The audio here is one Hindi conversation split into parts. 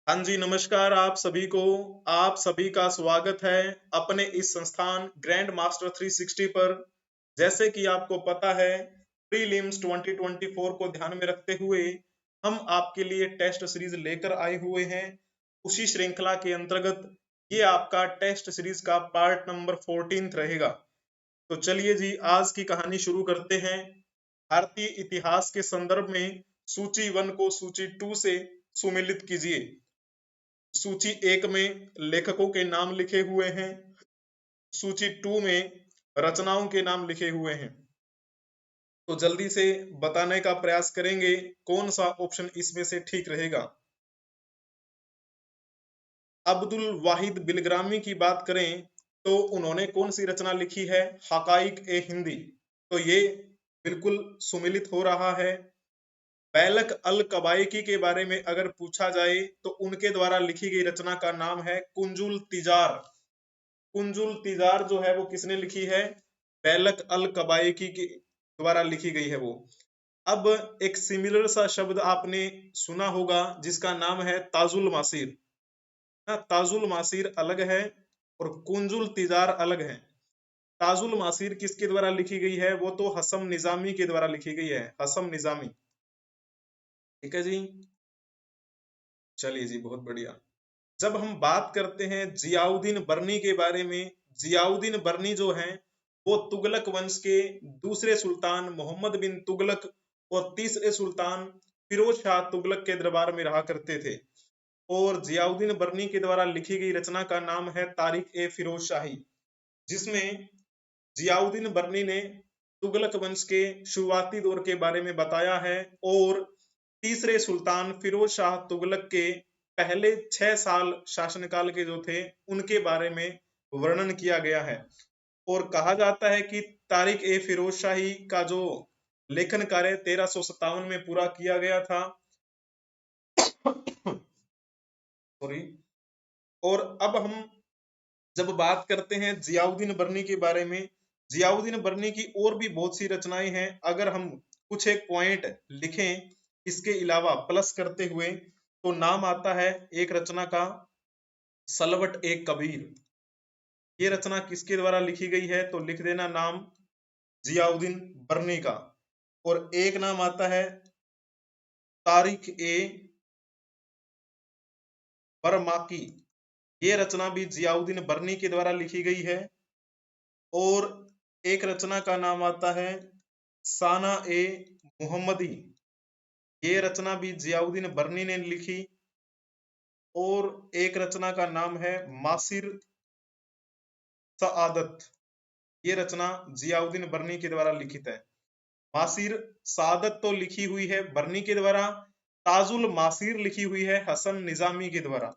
हाँ जी, नमस्कार आप सभी को। आप सभी का स्वागत है अपने इस संस्थान ग्रैंड मास्टर 360 पर। जैसे कि आपको पता है, प्रीलिम्स 2024 को ध्यान में रखते हुए हम आपके लिए टेस्ट सीरीज लेकर आए हुए हैं। उसी श्रृंखला के अंतर्गत ये आपका टेस्ट सीरीज का पार्ट नंबर 14 रहेगा। तो चलिए जी, आज की कहानी शुरू करते हैं। भारतीय इतिहास के संदर्भ में सूची 1 को सूची 2 से सुमेलित कीजिए। सूची 1 में लेखकों के नाम लिखे हुए हैं, सूची 2 में रचनाओं के नाम लिखे हुए हैं। तो जल्दी से बताने का प्रयास करेंगे कौन सा ऑप्शन इसमें से ठीक रहेगा। अब्दुल वाहिद बिलग्रामी की बात करें तो उन्होंने कौन सी रचना लिखी है? हकाइक ए हिंदी। तो ये बिल्कुल सुमेलित हो रहा है। बैलक अल कबायकी के बारे में अगर पूछा जाए तो उनके द्वारा लिखी गई रचना का नाम है कुंजुल तिजार। कुंजुल तिजार जो है वो किसने लिखी है? बैलक अल कबायकी के द्वारा लिखी गई है वो। अब एक सिमिलर सा शब्द आपने सुना होगा जिसका नाम है ताजुल मासीर। ताजुल मासीर अलग है और कुंजुल तिजार अलग है। ताजुल मासीर किसके द्वारा लिखी गई है? वो तो हसम निजामी के द्वारा लिखी गई है, हसम निजामी। ठीक है जी, चलिए जी, बहुत बढ़िया। जब हम बात करते हैं जियाउद्दीन बर्नी के बारे में, जियाउद्दीन बर्नी जो हैं वो तुगलक वंश के दूसरे सुल्तान मोहम्मद बिन तुगलक और तीसरे सुल्तान फिरोज शाह तुगलक के दरबार में रहा करते थे। और जियाउद्दीन बर्नी के द्वारा लिखी गई रचना का नाम है तारीख ए फिरोज शाही, जिसमें जियाउद्दीन बर्नी ने तुगलक वंश के शुरुआती दौर के बारे में बताया है और तीसरे सुल्तान फिरोज शाह तुगलक के पहले 6 साल शासनकाल के जो थे उनके बारे में वर्णन किया गया है। और कहा जाता है कि तारिक ए फिरोज शाही का जो लेखन कार्य 1357 में पूरा किया गया था। सॉरी। और अब हम जब बात करते हैं जियाउद्दीन बर्नी के बारे में, जियाउद्दीन बर्नी की और भी बहुत सी रचनाएं हैं। अगर हम कुछ एक पॉइंट लिखें इसके अलावा प्लस करते हुए, तो नाम आता है एक रचना का सलवट ए कबीर। ये रचना किसके द्वारा लिखी गई है? तो लिख देना नाम जियाउद्दीन बर्नी का। और एक नाम आता है तारिख ए बरमाकी। ये रचना भी जियाउद्दीन बर्नी के द्वारा लिखी गई है। और एक रचना का नाम आता है साना ए मुहम्मदी। ये रचना भी जियाउद्दीन बर्नी ने लिखी। और एक रचना का नाम है मासिर सआदत। ये रचना जियाउद्दीन बर्नी के द्वारा लिखित है। मासिर सआदत तो लिखी हुई है बर्नी के द्वारा, ताजुल मासिर लिखी हुई है हसन निजामी के द्वारा।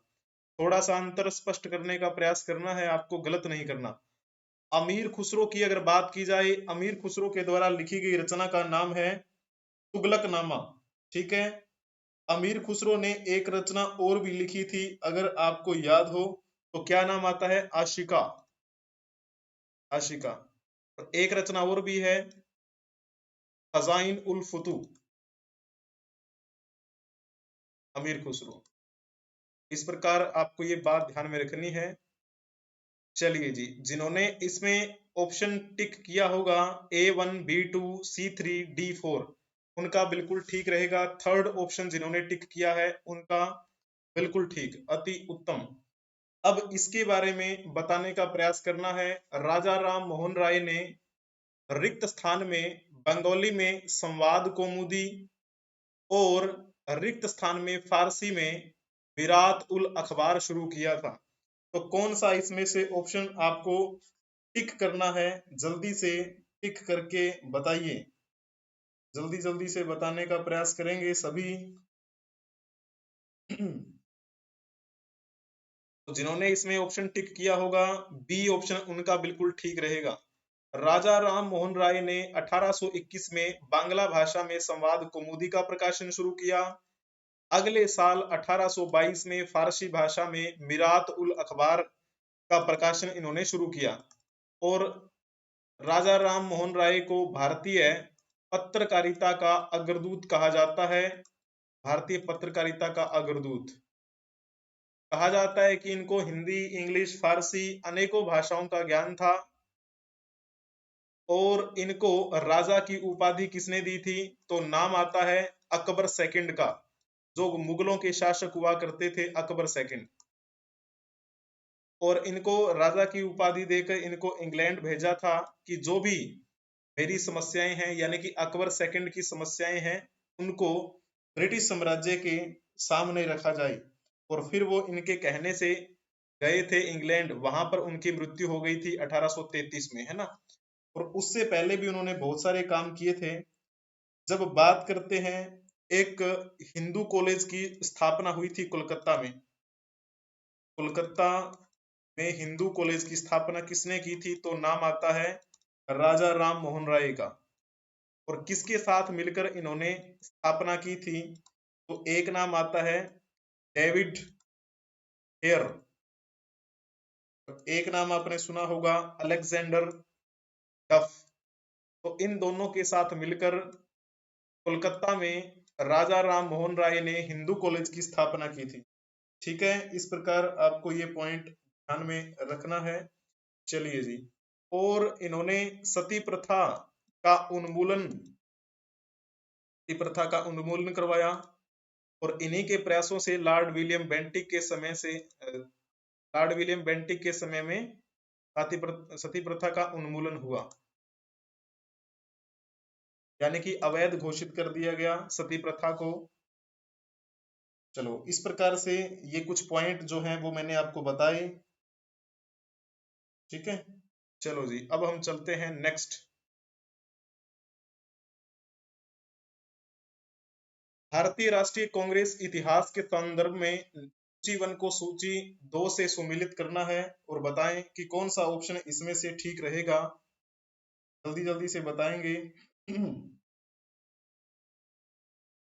थोड़ा सा अंतर स्पष्ट करने का प्रयास करना है आपको, गलत नहीं करना। अमीर खुसरो की अगर बात की जाए, अमीर खुसरो के द्वारा लिखी गई रचना का नाम है तुगलकनामा। ठीक है। अमीर खुसरो ने एक रचना और भी लिखी थी, अगर आपको याद हो तो क्या नाम आता है? आशिका। आशिका। और एक रचना और भी है खजाइन उल फुतू। अमीर खुसरो। इस प्रकार आपको ये बात ध्यान में रखनी है। चलिए जी, जिन्होंने इसमें ऑप्शन टिक किया होगा A1 B2 C3 D4, उनका बिल्कुल ठीक रहेगा। थर्ड ऑप्शन जिन्होंने टिक किया है उनका बिल्कुल ठीक, अति उत्तम। अब इसके बारे में बताने का प्रयास करना है। राजा राम मोहन राय ने रिक्त स्थान में बंगाली में संवाद कौमुदी और रिक्त स्थान में फारसी में विरात उल अखबार शुरू किया था। तो कौन सा इसमें से ऑप्शन आपको टिक करना है? जल्दी से टिक करके बताइए। जल्दी जल्दी से बताने का प्रयास करेंगे सभी। तो जिन्होंने इसमें ऑप्शन टिक किया होगा, बी ऑप्शन उनका बिल्कुल ठीक रहेगा। राजा राम मोहन राय ने 1821 में बांग्ला भाषा में संवाद कौमुदी का प्रकाशन शुरू किया। अगले साल 1822 में फारसी भाषा में मिरात उल अखबार का प्रकाशन इन्होंने शुरू किया। और राजा राम मोहन राय को भारतीय पत्रकारिता का अग्रदूत कहा जाता है। भारतीय पत्रकारिता का अग्रदूत। कहा जाता है कि इनको हिंदी, इंग्लिश, फारसी अनेकों भाषाओं का ज्ञान था और इनको राजा की उपाधि किसने दी थी? तो नाम आता है अकबर सेकंड का, जो मुगलों के शासक हुआ करते थे, अकबर सेकंड। और इनको राजा की उपाधि देकर इनको इंग्लैंड भेजा था कि जो भी मेरी समस्याएं हैं, यानी कि अकबर सेकंड की समस्याएं हैं, उनको ब्रिटिश साम्राज्य के सामने रखा जाए। और फिर वो इनके कहने से गए थे इंग्लैंड, वहां पर उनकी मृत्यु हो गई थी 1833 में, है ना। और उससे पहले भी उन्होंने बहुत सारे काम किए थे। जब बात करते हैं, एक हिंदू कॉलेज की स्थापना हुई थी कोलकाता में। कोलकाता में हिंदू कॉलेज की स्थापना किसने की थी? तो नाम आता है राजा राम मोहन राय का। और किसके साथ मिलकर इन्होंने स्थापना की थी? तो एक नाम आता है डेविड हेयर, एक नाम आपने सुना होगा अलेक्जेंडर डफ। तो इन दोनों के साथ मिलकर कोलकाता में राजा राम मोहन राय ने हिंदू कॉलेज की स्थापना की थी। ठीक है, इस प्रकार आपको ये पॉइंट ध्यान में रखना है। चलिए जी, और इन्होंने सती प्रथा का उन्मूलन सती प्रथा का उन्मूलन करवाया। और इन्हीं के प्रयासों से लॉर्ड विलियम बेंटिक के समय में सती प्रथा का उन्मूलन हुआ, यानी कि अवैध घोषित कर दिया गया सती प्रथा को। चलो, इस प्रकार से ये कुछ पॉइंट जो हैं वो मैंने आपको बताए। ठीक है, चलो जी, अब हम चलते हैं नेक्स्ट। भारतीय राष्ट्रीय कांग्रेस इतिहास के संदर्भ में सूची 1 को सूची 2 से सुमिलित करना है और बताएं कि कौन सा ऑप्शन इसमें से ठीक रहेगा। जल्दी जल्दी से बताएंगे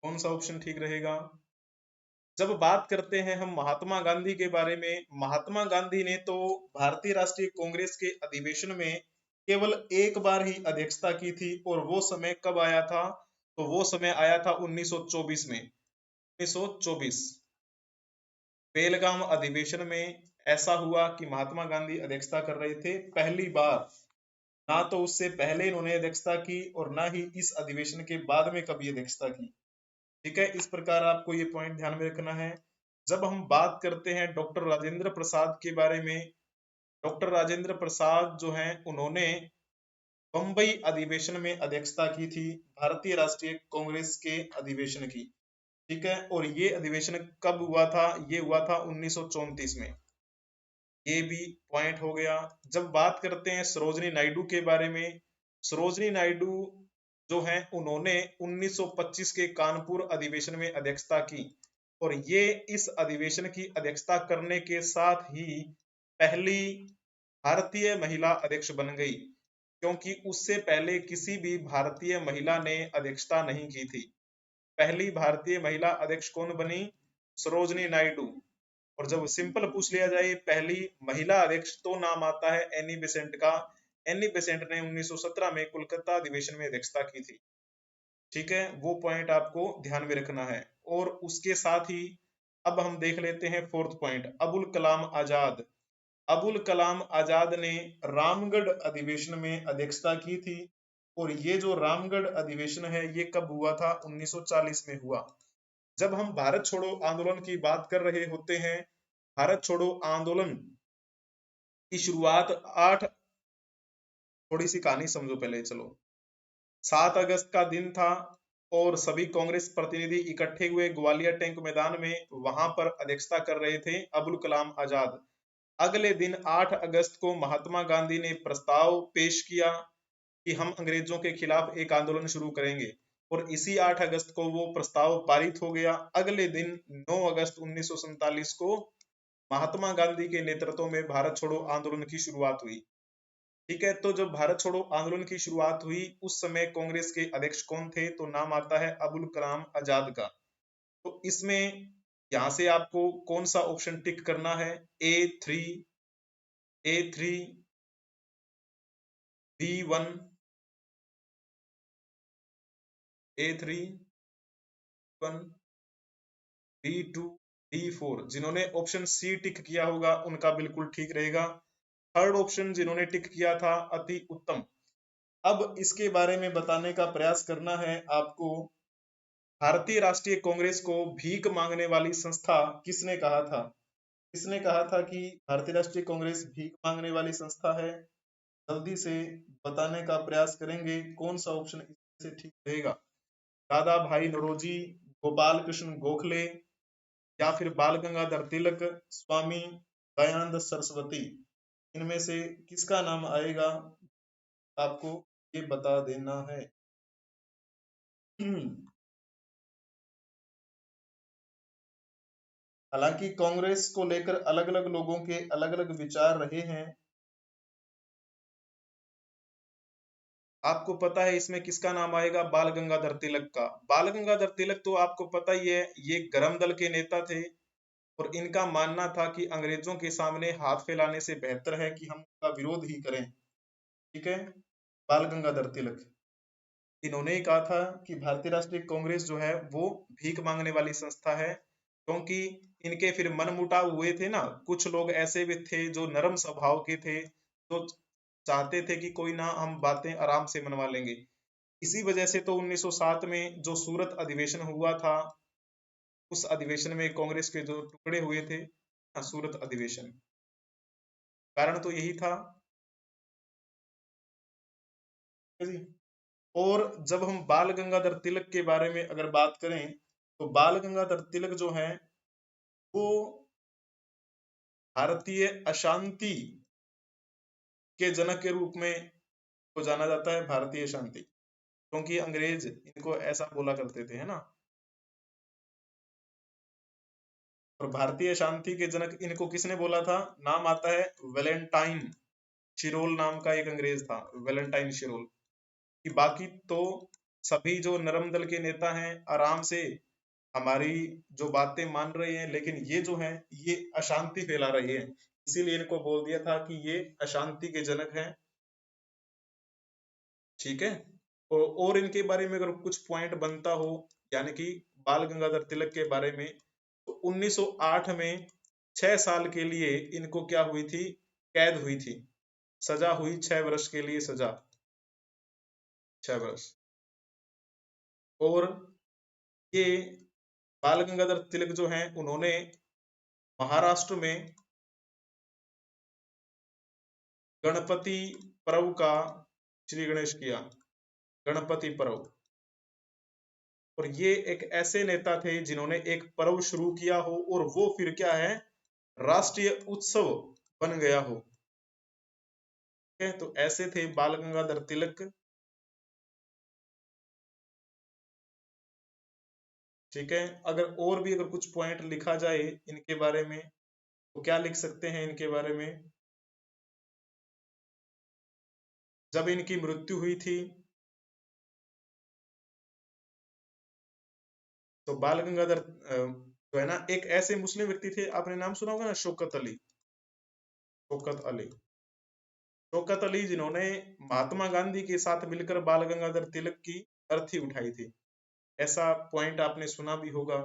कौन सा ऑप्शन ठीक रहेगा। जब बात करते हैं हम महात्मा गांधी के बारे में, महात्मा गांधी ने तो भारतीय राष्ट्रीय कांग्रेस के अधिवेशन में केवल एक बार ही अध्यक्षता की थी। और वो समय कब आया था? तो वो समय आया था 1924 में। 1924 बेलगाम अधिवेशन में ऐसा हुआ कि महात्मा गांधी अध्यक्षता कर रहे थे पहली बार। ना तो उससे पहले इन्होंने अध्यक्षता की और ना ही इस अधिवेशन के बाद में कभी अध्यक्षता की। ठीक है, इस प्रकार आपको ये पॉइंट ध्यान में रखना है। जब हम बात करते हैं डॉक्टर राजेंद्र प्रसाद के बारे में, डॉक्टर राजेंद्र प्रसाद जो हैं उन्होंने बंबई अधिवेशन में अध्यक्षता की थी, भारतीय राष्ट्रीय कांग्रेस के अधिवेशन की। ठीक है, और ये अधिवेशन कब हुआ था? ये हुआ था 1934 में। ये भी पॉइंट हो गया। जब बात करते हैं सरोजनी नायडू के बारे में, सरोजनी नायडू जो हैं उन्होंने 1925 के कानपुर अधिवेशन में अध्यक्षता की। और ये इस अधिवेशन की अध्यक्षता करने के साथ ही पहली भारतीय महिला अध्यक्ष बन गई, क्योंकि उससे पहले किसी भी भारतीय महिला ने अध्यक्षता नहीं की थी। पहली भारतीय महिला अध्यक्ष कौन बनी? सरोजनी नायडू। और जब सिंपल पूछ लिया जाए पहली महिला अध्यक्ष, तो नाम आता है एनी बेसेंट का। एनी बेसेंट ने 1917 में कोलकाता अधिवेशन में अध्यक्षता की थी। ठीक है, वो पॉइंट आपको ध्यान में रखना है। और उसके साथ ही अब हम देख लेते हैं फोर्थ पॉइंट, अबुल कलाम आजाद। अबुल कलाम आजाद ने रामगढ़ अधिवेशन में अध्यक्षता की थी। और ये जो रामगढ़ अधिवेशन है ये कब हुआ था? 1940 में हुआ। जब हम भारत छोड़ो आंदोलन की बात कर रहे होते हैं, भारत छोड़ो आंदोलन की शुरुआत 8, थोड़ी सी कहानी समझो पहले, चलो। 7 अगस्त का दिन था और सभी कांग्रेस प्रतिनिधि इकट्ठे हुए ग्वालियर टैंक मैदान में, वहां पर अध्यक्षता कर रहे थे अबुल कलाम आजाद। अगले दिन 8 अगस्त को महात्मा गांधी ने प्रस्ताव पेश किया कि हम अंग्रेजों के खिलाफ एक आंदोलन शुरू करेंगे। और इसी 8 अगस्त को वो प्रस्ताव पारित हो गया। अगले दिन 9 अगस्त 1947 को महात्मा गांधी के नेतृत्व में भारत छोड़ो आंदोलन की शुरुआत हुई। ठीक है, तो जब भारत छोड़ो आंदोलन की शुरुआत हुई उस समय कांग्रेस के अध्यक्ष कौन थे? तो नाम आता है अबुल कलाम आजाद का। तो इसमें यहां से आपको कौन सा ऑप्शन टिक करना है? A3, A3, B1, A3, B1, B2 D4। जिन्होंने ऑप्शन सी टिक किया होगा उनका बिल्कुल ठीक रहेगा। थर्ड ऑप्शन जिन्होंने टिक किया था अति उत्तम। अब इसके बारे में बताने का प्रयास करना है आपको। भारतीय राष्ट्रीय कांग्रेस को भीख मांगने वाली संस्था किसने कहा था? किसने कहा था कि भारतीय राष्ट्रीय कांग्रेस भीख मांगने वाली संस्था है? जल्दी से बताने का प्रयास करेंगे कौन सा ऑप्शन इससे ठीक रहेगा। दादा भाई नौरोजी, गोपाल कृष्ण गोखले, या फिर बाल गंगाधर तिलक, स्वामी दयानंद सरस्वती। इनमें से किसका नाम आएगा आपको ये बता देना है। हालांकि कांग्रेस को लेकर अलग अलग लोगों के अलग अलग विचार रहे हैं। आपको पता है इसमें किसका नाम आएगा? बाल गंगाधर तिलक का। बाल गंगाधर तिलक तो आपको पता ही है, ये गरम दल के नेता थे और इनका मानना था कि अंग्रेजों के सामने हाथ फैलाने से बेहतर है कि हम उनका विरोध ही करें। ठीक है, बाल गंगाधर तिलक इन्होंने ही कहा था कि भारतीय राष्ट्रीय कांग्रेस जो है वो भीख मांगने वाली संस्था है, क्योंकि इनके फिर मनमुटाव हुए थे ना। कुछ लोग ऐसे भी थे जो नरम स्वभाव के थे, जो चाहते थे कि कोई ना हम बातें आराम से मनवा लेंगे। इसी वजह से तो 1907 में जो सूरत अधिवेशन हुआ था, उस अधिवेशन में कांग्रेस के जो टुकड़े हुए थे, सूरत अधिवेशन, कारण तो यही था। और जब हम बाल गंगाधर तिलक के बारे में अगर बात करें तो बाल गंगाधर तिलक जो है वो भारतीय अशांति के जनक के रूप में को जाना जाता है। भारतीय शांति, क्योंकि अंग्रेज इनको ऐसा बोला करते थे, है ना। और भारतीय शांति के जनक इनको किसने बोला था? नाम आता है वैलेंटाइन शिरोल नाम का एक अंग्रेज था, वैलेंटाइन शिरोल। कि बाकी तो सभी जो नरम दल के नेता हैं आराम से हमारी जो बातें मान रहे हैं, लेकिन ये जो है ये अशांति फैला रहे हैं, इसीलिए इनको बोल दिया था कि ये अशांति के जनक हैं। ठीक है, और इनके बारे में अगर कुछ पॉइंट बनता हो, यानी कि बाल गंगाधर तिलक के बारे में, तो 1908 में 6 साल के लिए इनको क्या हुई थी? कैद हुई थी, सजा हुई 6 वर्ष के लिए सजा, 6 वर्ष। और ये बाल गंगाधर तिलक जो हैं उन्होंने महाराष्ट्र में गणपति पर्व का श्री गणेश किया, गणपति पर्व। और ये एक ऐसे नेता थे जिन्होंने एक पर्व शुरू किया हो और वो फिर क्या है, राष्ट्रीय उत्सव बन गया हो। ठीक है, तो ऐसे थे बाल गंगाधर तिलक। ठीक है, अगर और भी अगर कुछ पॉइंट लिखा जाए इनके बारे में तो क्या लिख सकते हैं इनके बारे में? जब इनकी मृत्यु हुई थी तो बाल गंगाधर जो है ना, एक ऐसे मुस्लिम व्यक्ति थे, आपने नाम सुना होगा ना, शौकत अली। शौकत अली, शौकत अली जिन्होंने महात्मा गांधी के साथ मिलकर बाल गंगाधर तिलक की अर्थी उठाई थी, ऐसा पॉइंट आपने सुना भी होगा।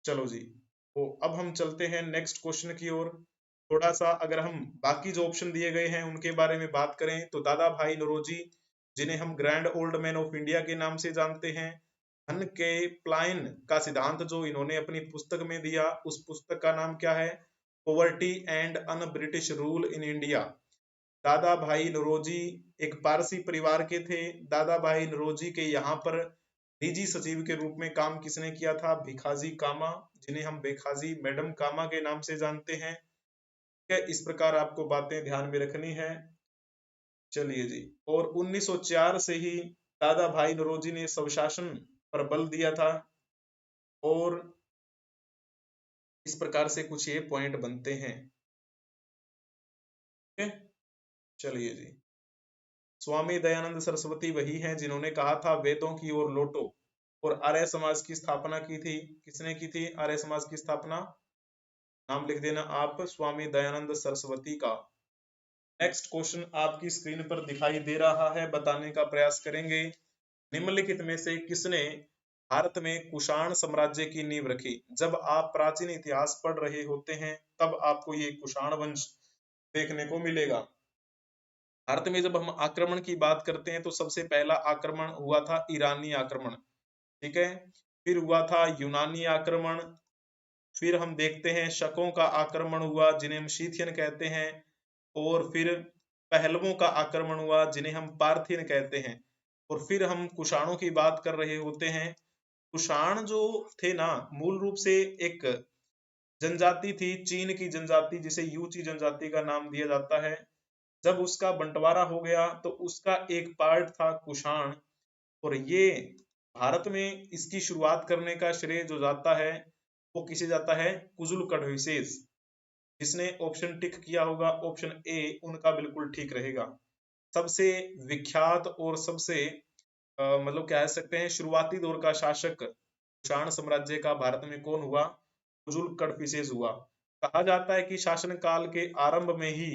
चलो जी, तो अब हम चलते हैं नेक्स्ट क्वेश्चन की ओर। थोड़ा सा अगर हम बाकी जो ऑप्शन दिए गए हैं उनके बारे में बात करें तो दादा भाई नौरोजी, जिन्हें हम grand old man of India के नाम से जानते हैं, धन के प्लायन का सिद्धांत जो इन्होंने अपनी पुस्तक में दिया, उस पुस्तक का नाम क्या है? Poverty and un British rule in India. दादा भाई नौरोजी एक पारसी परिवार के थे। दादा भाई नौरोजी के यहाँ पर निजी सचिव के रूप में काम किसने किया था? भिखाजी कामा, जिन्हें हम बेखाजी मैडम कामा के नाम से जानते हैं। इस प्रकार आपको बातें ध्यान में रखनी है। चलिए जी, और 1904 से ही दादा भाई नौरोजी ने स्वशासन पर बल दिया था और इस प्रकार से कुछ ये पॉइंट बनते हैं। चलिए जी, स्वामी दयानंद सरस्वती वही हैं जिन्होंने कहा था वेदों की ओर लौटो और आर्य समाज की स्थापना की थी। किसने की थी आर्य समाज की स्थापना? नाम लिख देना आप, स्वामी दयानंद सरस्वती का। नेक्स्ट क्वेश्चन आपकी स्क्रीन पर दिखाई दे रहा है, बताने का प्रयास करेंगे। निम्नलिखित में से किसने भारत में कुषाण साम्राज्य की नींव रखी। जब आप प्राचीन इतिहास पढ़ रहे होते हैं तब आपको ये कुषाण वंश देखने को मिलेगा। भारत में जब हम आक्रमण की बात करते हैं तो सबसे पहला आक्रमण हुआ था ईरानी आक्रमण, ठीक है। फिर हुआ था यूनानी आक्रमण, फिर हम देखते हैं शकों का आक्रमण हुआ जिन्हें हम शीथियन कहते हैं, और फिर पहलवों का आक्रमण हुआ जिन्हें हम पार्थियन कहते हैं, और फिर हम कुषाणों की बात कर रहे होते हैं। कुषाण जो थे ना, मूल रूप से एक जनजाति थी, चीन की जनजाति, जिसे यूची जनजाति का नाम दिया जाता है। जब उसका बंटवारा हो गया तो उसका एक पार्ट था कुषाण, और ये भारत में इसकी शुरुआत करने का श्रेय जो जाता है वो किसे जाता है, कुजुल कड़विशेष। जिसने ऑप्शन टिक किया होगा ऑप्शन ए उनका बिल्कुल ठीक रहेगा। सबसे विख्यात और सबसे मतलब कह सकते हैं शुरुआती दौर का शासक कुषाण साम्राज्य का भारत में कौन हुआ, कुजुल कड़फिसेस हुआ। कहा जाता है कि शासन काल के आरंभ में ही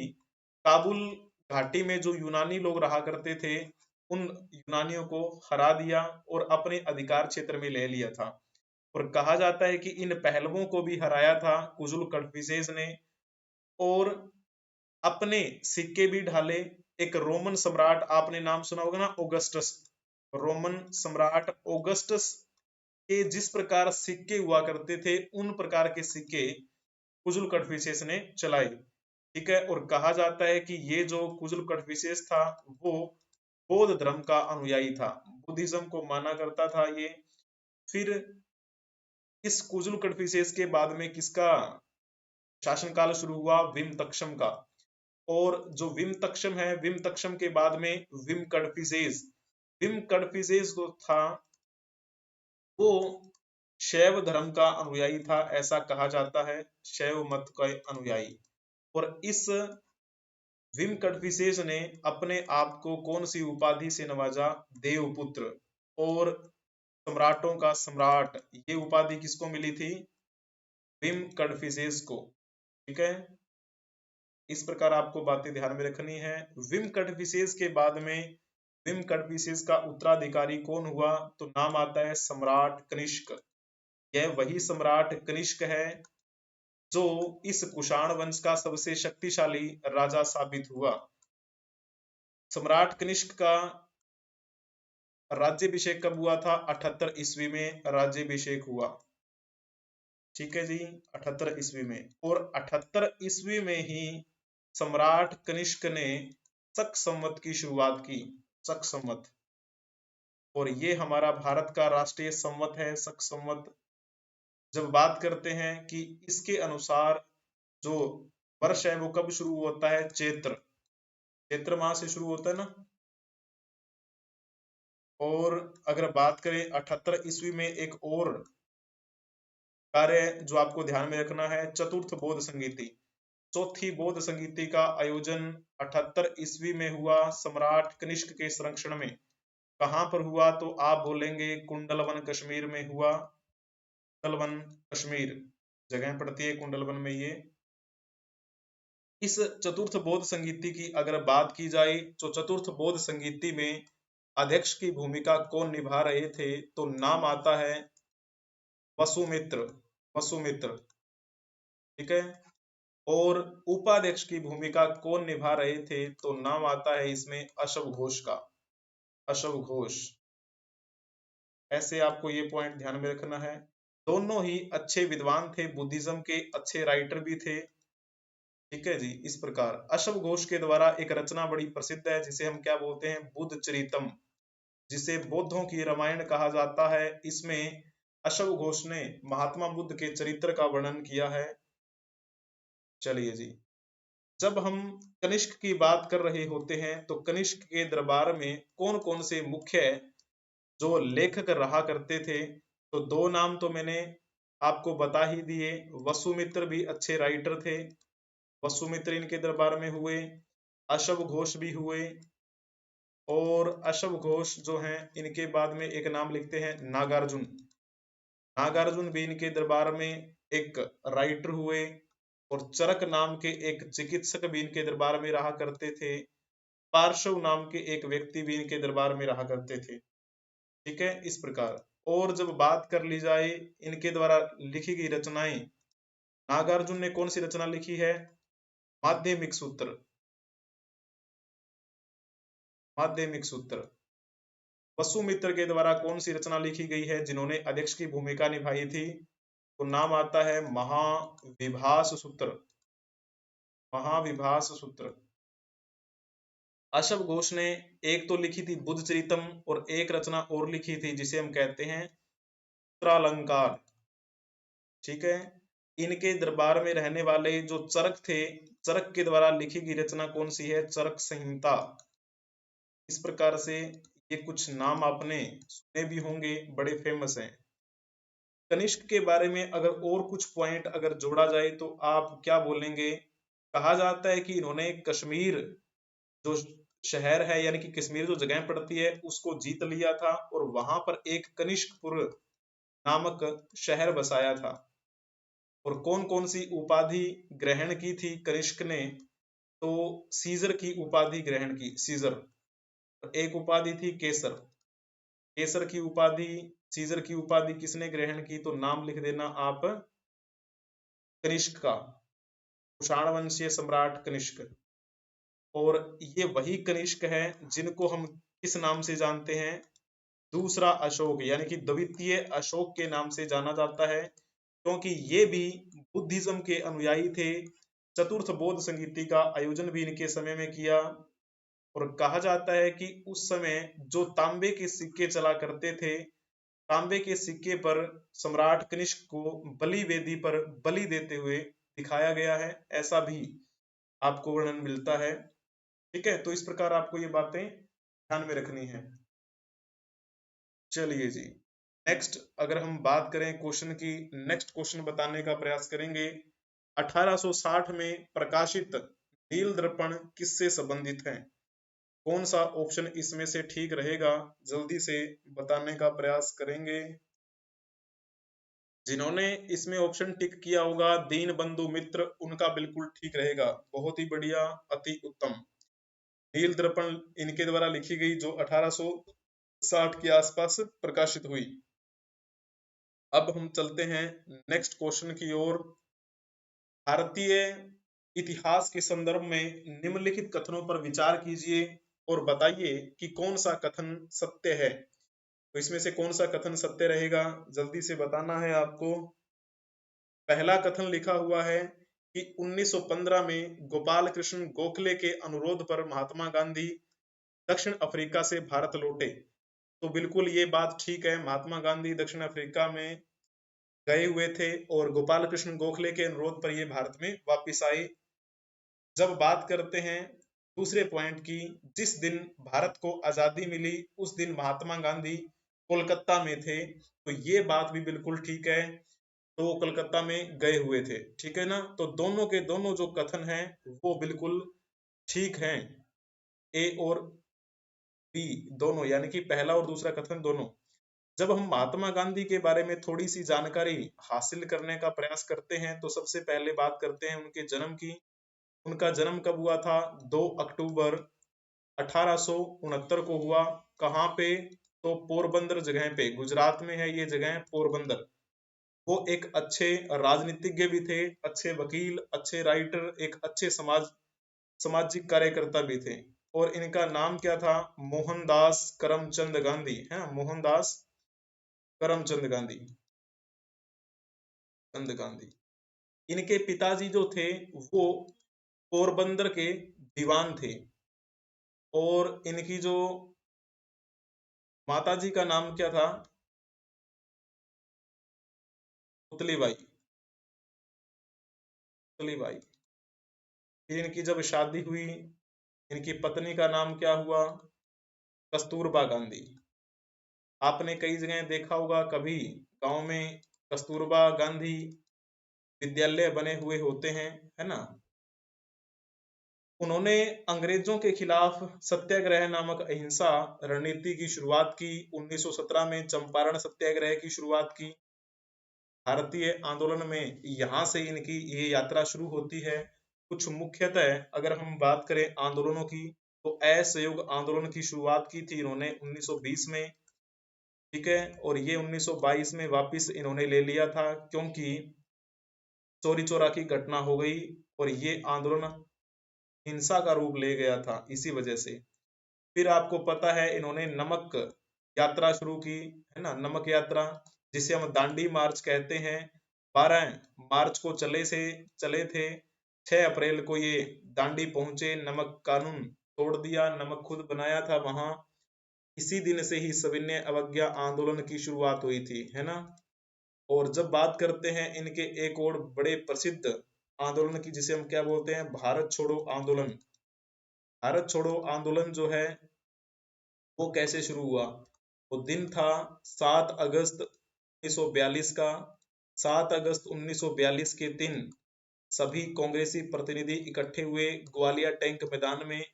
काबुल घाटी में जो यूनानी लोग रहा करते थे उन यूनानियों को हरा दिया और अपने अधिकार क्षेत्र में ले लिया था। और कहा जाता है कि इन पहलवों को भी हराया था कुजुल कड़फिसेस ने, और अपने सिक्के भी ढाले। एक रोमन सम्राट, आपने नाम सुना होगा ना, ऑगस्टस, रोमन सम्राट ऑगस्टस के जिस प्रकार सिक्के हुआ करते थे उन प्रकार के सिक्के कुजुल कड़फिसेस ने चलाए, ठीक है। और कहा जाता है कि ये जो कुजुल कड़फिसेस था वो बौद्ध धर्म का अनुयायी था, बुद्धिज्म को माना करता था ये। फिर इस कुजुल कड़फिसेस के बाद में किसका शासनकाल शुरू हुआ, विम तक्षम का। और जो विम तक्षम है, विम तक्षम के बाद में विम कड़फिसेस, विम कड़फिसेस जो था वो शैव धर्म का अनुयायी था, ऐसा कहा जाता है, शैव मत का अनुयायी। और इस विम कड़फिसेस ने अपने आप को कौन सी उपाधि से नवाजा, देवपुत्र और सम्राटों का सम्राट, ये उपाधि किसको मिली थी, विम कड़फिसेस को, ठीक है। इस प्रकार आपको बातें ध्यान में रखनी है। विम कड़फिसेस के बाद में विम कड़फिसेस का उत्तराधिकारी कौन हुआ, तो नाम आता है सम्राट कनिष्क। यह वही सम्राट कनिष्क है जो इस कुषाण वंश का सबसे शक्तिशाली राजा साबित हुआ। सम्राट कनिष्क का राज्यभिषेक कब हुआ था, 78 ईस्वी में राज्यभिषेक हुआ, ठीक है जी, 78 ईस्वी में। और 78 ईस्वी में ही सम्राट कनिष्क ने शक संवत की शुरुआत की, शक संवत। और ये हमारा भारत का राष्ट्रीय संवत है, शक संवत। जब बात करते हैं कि इसके अनुसार जो वर्ष है वो कब शुरू होता है, चैत्र, चैत्र माह से शुरू होता है ना। और अगर बात करें 78 ईस्वी में एक और कार्य जो आपको ध्यान में रखना है, चतुर्थ बौद्ध संगीति, चौथी बौद्ध संगीति का आयोजन 78 ईस्वी में हुआ सम्राट कनिष्क के संरक्षण में। कहां पर हुआ, तो आप बोलेंगे कुंडलवन कश्मीर में हुआ, कुंडलवन कश्मीर जगह पड़ती है कुंडलवन में ये। इस चतुर्थ बौद्ध संगीति की अगर बात की जाए तो चतुर्थ बौद्ध संगीति में अध्यक्ष की भूमिका कौन निभा रहे थे, तो नाम आता है वसुमित्र, वसुमित्र, ठीक है। और उपाध्यक्ष की भूमिका कौन निभा रहे थे, तो नाम आता है इसमें अशव घोष का, अशव घोष। ऐसे आपको ये पॉइंट ध्यान में रखना है। दोनों ही अच्छे विद्वान थे, बुद्धिज्म के अच्छे राइटर भी थे, ठीक है जी। इस प्रकार अशव घोष के द्वारा एक रचना बड़ी प्रसिद्ध है जिसे हम क्या बोलते हैं, बुद्ध चरितम, जिसे बौद्धों की रामायण कहा जाता है। इसमें अशव घोष ने महात्मा बुद्ध के चरित्र का वर्णन किया है। चलिए जी, जब हम कनिष्क की बात कर रहे होते हैं तो कनिष्क के दरबार में कौन कौन से मुख्य जो लेखक रहा करते थे, तो दो नाम तो मैंने आपको बता ही दिए। वसुमित्र भी अच्छे राइटर थे, वसुमित्र इनके दरबार में हुए, अशव घोष भी हुए। और अशव घोष जो हैं इनके बाद में एक नाम लिखते हैं नागार्जुन, नागार्जुन भी इनके दरबार में एक राइटर हुए। और चरक नाम के एक चिकित्सक भी इनके दरबार में रहा करते थे। पार्श्व नाम के एक व्यक्ति भी इनके दरबार में रहा करते थे, ठीक है। इस प्रकार और जब बात कर ली जाए इनके द्वारा लिखी गई रचनाएं, नागार्जुन ने कौन सी रचना लिखी है? माध्यमिक सूत्र। माध्यमिक सूत्र। वसुमित्र के द्वारा कौन सी रचना लिखी गई है जिन्होंने अध्यक्ष की भूमिका निभाई थी? तो नाम आता है महाविभास सूत्र। महाविभास सूत्र। अशव घोष ने एक तो लिखी थी बुद्ध चरितम और एक रचना और लिखी थी जिसे हम कहते हैं सूत्रालंकार। ठीक है। इनके दरबार में रहने वाले जो चरक थे, चरक के द्वारा लिखी गई रचना कौन सी है? चरक संहिता। इस प्रकार से ये कुछ नाम आपने सुने भी होंगे, बड़े फेमस हैं। कनिष्क के बारे में अगर और कुछ पॉइंट अगर जोड़ा जाए तो आप क्या बोलेंगे? कहा जाता है कि इन्होंने कश्मीर जो शहर है यानी कि कश्मीर जो जगह पड़ती है उसको जीत लिया था और वहां पर एक कनिष्कपुर नामक शहर बसाया था। और कौन कौन सी उपाधि ग्रहण की थी कनिष्क ने? तो सीजर की उपाधि ग्रहण की, सीजर। एक उपाधि थी केसर। केसर की उपाधि, सीजर की उपाधि किसने ग्रहण की? तो नाम लिख देना आप, कनिष्क का, कुषाण वंशीय सम्राट कनिष्क। और ये वही कनिष्क है जिनको हम किस नाम से जानते हैं? दूसरा अशोक यानी कि द्वितीय अशोक के नाम से जाना जाता है, क्योंकि ये भी बुद्धिज्म के अनुयायी थे। चतुर्थ बौद्ध संगीति का आयोजन भी इनके समय में किया। और कहा जाता है कि उस समय जो तांबे के सिक्के चला करते थे, तांबे के सिक्के पर सम्राट कनिष्क को बलि वेदी पर बलि देते हुए दिखाया गया है, ऐसा भी आपको वर्णन मिलता है। ठीक है, तो इस प्रकार आपको ये बातें ध्यान में रखनी है। चलिए जी, नेक्स्ट अगर हम बात करें क्वेश्चन की, नेक्स्ट क्वेश्चन बताने का प्रयास करेंगे। 1860 में प्रकाशित नील दर्पण किससे संबंधित है? कौन सा ऑप्शन इसमें से ठीक रहेगा? जल्दी से बताने का प्रयास करेंगे। जिन्होंने इसमें ऑप्शन टिक किया होगा दीन बंधु मित्र, उनका बिल्कुल ठीक रहेगा। बहुत ही बढ़िया, अति उत्तम। नील दर्पण इनके द्वारा लिखी गई जो 1860 के आसपास प्रकाशित हुई। अब हम चलते हैं नेक्स्ट क्वेश्चन की ओर। भारतीय इतिहास के संदर्भ में निम्नलिखित कथनों पर विचार कीजिए और बताइए कि कौन सा कथन सत्य है। तो इसमें से कौन सा कथन सत्य रहेगा? जल्दी से बताना है आपको। पहला कथन लिखा हुआ है कि 1915 में गोपाल कृष्ण गोखले के अनुरोध पर महात्मा गांधी दक्षिण अफ्रीका से भारत लौटे। तो बिल्कुल ये बात ठीक है, महात्मा गांधी दक्षिण अफ्रीका में गए हुए थे और गोपाल कृष्ण गोखले के अनुरोध पर ये भारत में वापस आए। जब बात करते हैं दूसरे पॉइंट की, जिस दिन भारत को आजादी मिली उस दिन महात्मा गांधी कोलकाता में थे, तो ये बात भी बिल्कुल ठीक है। तो वो कलकत्ता में गए हुए थे, ठीक है ना। तो दोनों के दोनों जो कथन हैं वो बिल्कुल ठीक हैं, ए और बी दोनों, यानी कि पहला और दूसरा कथन दोनों। जब हम महात्मा गांधी के बारे में थोड़ी सी जानकारी हासिल करने का प्रयास करते हैं तो सबसे पहले बात करते हैं उनके जन्म की। उनका जन्म कब हुआ था? 2 अक्टूबर 1869 को हुआ। कहाँ पे? तो पोरबंदर जगह पे, गुजरात में है ये जगह पोरबंदर। वो एक अच्छे राजनीतिज्ञ भी थे, अच्छे वकील, अच्छे राइटर, एक अच्छे सामाजिक कार्यकर्ता भी थे। और इनका नाम क्या था? मोहनदास करमचंद गांधी, है ना, मोहनदास करमचंद गांधी, चंद गांधी। इनके पिताजी जो थे वो पोरबंदर के दीवान थे और इनकी जो माताजी का नाम क्या था? पुतलीबाई, पुतलीबाई। फिर इनकी जब शादी हुई, इनकी पत्नी का नाम क्या हुआ? कस्तूरबा गांधी। आपने कई जगह देखा होगा, कभी गांव में कस्तूरबा गांधी विद्यालय बने हुए होते हैं, है ना। उन्होंने अंग्रेजों के खिलाफ सत्याग्रह नामक अहिंसा रणनीति की शुरुआत की। 1917 में चंपारण सत्याग्रह की शुरुआत की। भारतीय आंदोलन में यहाँ से इनकी ये यात्रा शुरू होती है। कुछ मुख्यतः अगर हम बात करें आंदोलनों की, तो असहयोग आंदोलन की शुरुआत की थी इन्होंने 1920 में। ठीक है। और ये 1922 में वापस इन्होंने ले लिया था, क्योंकि चोरी चोरा की घटना हो गई और ये आंदोलन हिंसा का रूप ले गया था इसी वजह से। फिर आपको पता है इन्होंने नमक यात्रा शुरू की, है ना, नमक यात्रा, जिसे हम दांडी मार्च कहते हैं। 12 मार्च को चले थे, 6 अप्रैल को ये दांडी पहुंचे, नमक कानून तोड़ दिया, नमक खुद बनाया था वहां। इसी दिन से ही सविनय अवज्ञा आंदोलन की शुरुआत हुई थी, है ना। और जब बात करते हैं इनके एक और बड़े प्रसिद्ध आंदोलन की, जिसे हम क्या बोलते हैं, भारत छोड़ो आंदोलन। भारत छोड़ो आंदोलन जो है वो कैसे शुरू हुआ? वो दिन था 7 अगस्त 1942 का। 7 अगस्त 1942 के दिन सभी कांग्रेसी प्रतिनिधि इकट्ठे हुए ग्वालियर टैंक मैदान में।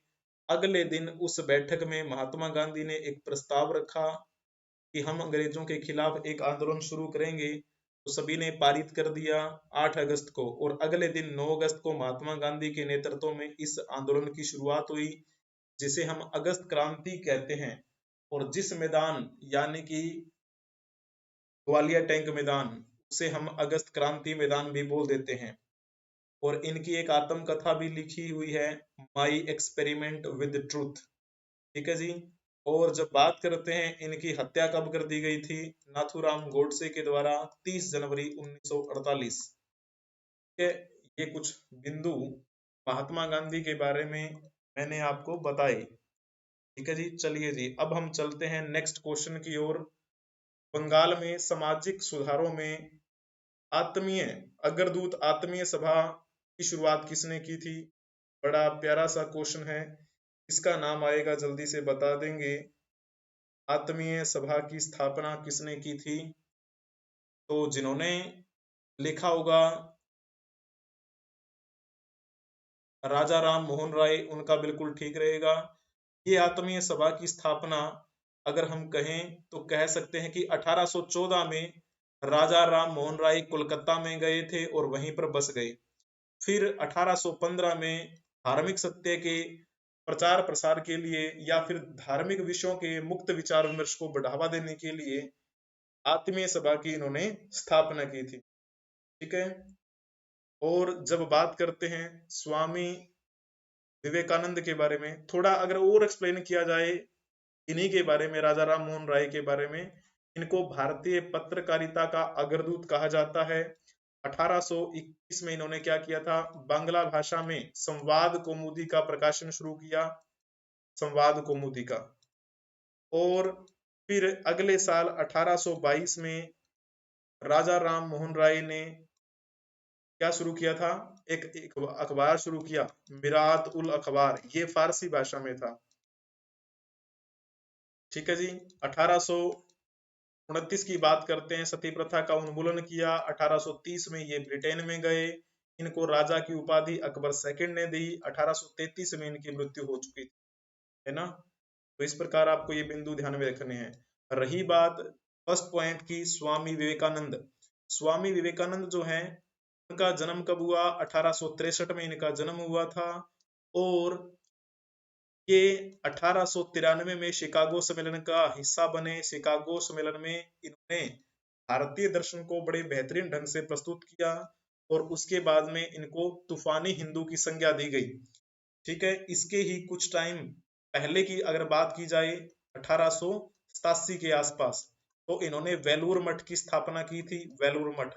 अगले दिन उस बैठक में महात्मा गांधी ने एक प्रस्ताव रखा कि हम अंग्रेजों के खिलाफ एक आंदोलन शुरू करेंगे, तो सभी ने पारित कर दिया 8 अगस्त को। और अगले दिन 9 अगस्त को महात्मा गांधी के नेतृत्व में इस आंदोलन की शुरुआत हुई, जिसे हम अगस्त क्रांति कहते हैं। और जिस मैदान, यानी कि ग्वालियर टैंक मैदान, उसे हम अगस्त क्रांति मैदान भी बोल देते हैं। और इनकी एक आत्मकथा भी लिखी हुई है, माई एक्सपेरिमेंट विद ट्रूथ। ठीक है जी। और जब बात करते हैं इनकी हत्या कब कर दी गई थी, नाथूराम गोडसे के द्वारा 30 जनवरी 1948। ठीक है, ये कुछ बिंदु महात्मा गांधी के बारे में मैंने आपको बताए। ठीक है जी, चलिए जी, अब हम चलते हैं नेक्स्ट क्वेश्चन की ओर। बंगाल में सामाजिक सुधारों में आत्मीय अग्रदूत आत्मीय सभा की शुरुआत किसने की थी? बड़ा प्यारा सा क्वेश्चन है, इसका नाम आएगा, जल्दी से बता देंगे। आत्मीय सभा की स्थापना किसने की थी? तो जिन्होंने लिखा होगा राजा राम मोहन राय, उनका बिल्कुल ठीक रहेगा। ये आत्मीय सभा की स्थापना अगर हम कहें तो कह सकते हैं कि 1814 में राजा राम मोहन राय कोलकाता में गए थे और वहीं पर बस गए। फिर 1815 में धार्मिक सत्य के प्रचार प्रसार के लिए या फिर धार्मिक विषयों के मुक्त विचार विमर्श को बढ़ावा देने के लिए आत्मीय सभा की इन्होंने स्थापना की थी। ठीक है। और जब बात करते हैं स्वामी विवेकानंद के बारे में, थोड़ा अगर और एक्सप्लेन किया जाए इन्हीं के बारे में, राजा राम मोहन राय के बारे में, इनको भारतीय पत्रकारिता का अग्रदूत कहा जाता है। 1821 में इन्होंने क्या किया था, बांग्ला भाषा में संवाद कौमुदी का प्रकाशन शुरू किया, संवाद कौमुदी का। और फिर अगले साल 1822 में राजा राम मोहन राय ने क्या शुरू किया था, एक अखबार शुरू किया, मिरात उल अखबार, ये फारसी भाषा में था। ठीक है जी। 1829 की बात करते हैं, सती प्रथा का उन्मूलन किया। 1830 में ये ब्रिटेन में गए, इनको राजा की उपाधि अकबर सेकंड ने दी। 1833 में इनकी मृत्यु हो चुकी थी, है ना। तो इस प्रकार आपको ये बिंदु ध्यान में रखने हैं। रही बात फर्स्ट पॉइंट की, स्वामी विवेकानंद। स्वामी विवेकानंद जो है, उनका जन्म कब हुआ? 1863 में इनका जन्म हुआ था। और ये 1893 में शिकागो सम्मेलन का हिस्सा बने। शिकागो सम्मेलन में इन्होंने भारतीय दर्शन को बड़े बेहतरीन ढंग से प्रस्तुत किया और उसके बाद में इनको तूफानी हिंदू की संज्ञा दी गई। ठीक है। इसके ही कुछ टाइम पहले की अगर बात की जाए, 1887 के आसपास, तो इन्होंने वेलूर मठ की स्थापना की थी, वेलूर मठ।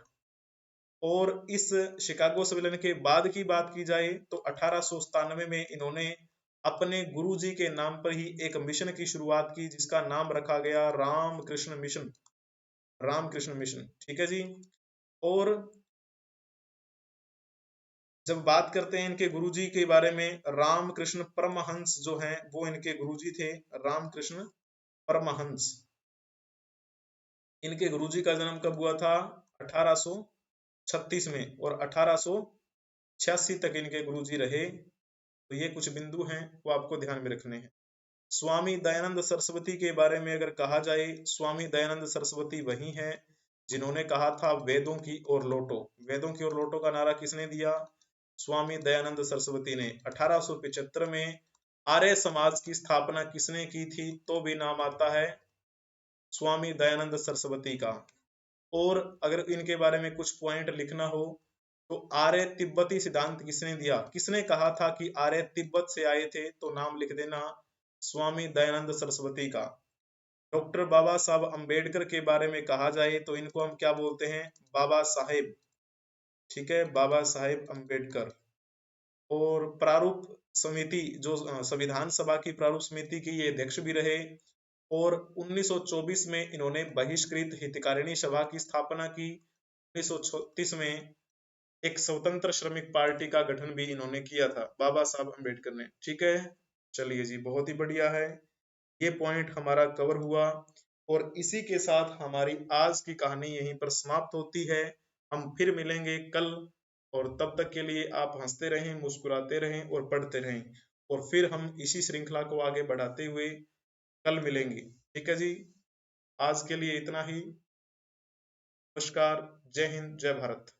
और इस शिकागो सम्मेलन के बाद की बात की जाए तो 1897 में इन्होंने अपने गुरुजी के नाम पर ही एक मिशन की शुरुआत की, जिसका नाम रखा गया रामकृष्ण मिशन, रामकृष्ण मिशन। ठीक है जी। और जब बात करते हैं इनके गुरुजी के बारे में, रामकृष्ण परमहंस जो हैं वो इनके गुरुजी थे, रामकृष्ण परमहंस। इनके गुरुजी का जन्म कब हुआ था? 1836 में, और 1886 तक इनके गुरुजी रहे। तो ये कुछ बिंदु हैं वो आपको ध्यान में रखने हैं। स्वामी दयानंद सरस्वती के बारे में अगर कहा जाए, स्वामी दयानंद सरस्वती वही हैं जिन्होंने कहा था वेदों की ओर लौटो। वेदों की ओर लौटो का नारा किसने दिया? स्वामी दयानंद सरस्वती ने। 1875 में आर्य समाज की स्थापना किसने की थी? तो भी नाम आता है स्वामी दयानंद सरस्वती का। और अगर इनके बारे में कुछ पॉइंट लिखना हो तो आर्य तिब्बती सिद्धांत किसने दिया, किसने कहा था कि आर्य तिब्बत से आए थे, तो नाम लिख देना स्वामी दयानंद सरस्वती का। डॉक्टर बाबा साहब अंबेडकर के बारे में कहा जाए तो इनको हम क्या बोलते हैं, बाबा साहेब, ठीक है, बाबा साहेब अंबेडकर। और प्रारूप समिति जो संविधान सभा की प्रारूप समिति की ये अध्यक्ष भी रहे। और 1924 में इन्होंने बहिष्कृत हितकारिणी सभा की स्थापना की। 1936 में एक स्वतंत्र श्रमिक पार्टी का गठन भी इन्होंने किया था, बाबा साहब अंबेडकर ने। ठीक है, चलिए जी, बहुत ही बढ़िया है, ये पॉइंट हमारा कवर हुआ। और इसी के साथ हमारी आज की कहानी यहीं पर समाप्त होती है। हम फिर मिलेंगे कल, और तब तक के लिए आप हंसते रहें, मुस्कुराते रहें और पढ़ते रहें, और फिर हम इसी श्रृंखला को आगे बढ़ाते हुए कल मिलेंगे। ठीक है जी, आज के लिए इतना ही। नमस्कार, जय हिंद, जय भारत।